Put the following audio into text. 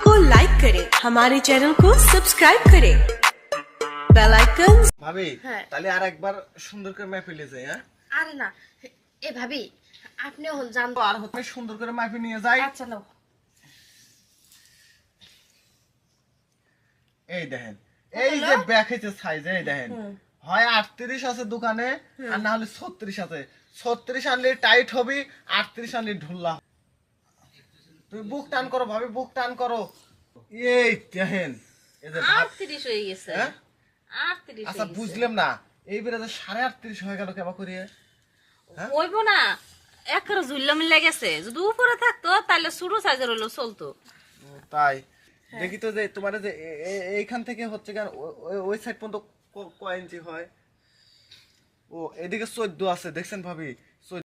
को लाइक करें, हमारे चैनल को सब्सक्राइब करें, बेल आइकन। ভাবি তাহলে আর একবার সুন্দর করে মাপিলে যাই। হ্যাঁ আরে না এ ভাবি আপনি হল জান আর হতে সুন্দর করে মাপি নিয়ে যাই। আচ্ছা নাও এই দেখেন এই যে ব্যাগ হইছে সাইজ, এই দেখেন হয় 38 আছে দোকানে আর না হলে 36 আছে। 36 আনলে টাইট হবে, 38 আনলে ঢুল্লা। তুমি বুক টান করো ভাবি, বুক টান করো। এই দেখেন এই যে 38 হয়ে গেছে। হ্যাঁ 38 আচ্ছা বুঝলাম না, এই বেলা যে 38.5 হয়ে গেল কেবা করিয়ে? হইবো না একবার ঝুল্লা মিলে গেছে, যদি উপরে থাকতো তাহলে ছোট সাইজের হলো চলতো। তাই দেখি তো যে তোমার যে এইখান থেকে হচ্ছে কেন ওই সাইড পর্যন্ত কয় ইঞ্চি হয়? ও এদিকে 14 আছে দেখছেন ভাবি।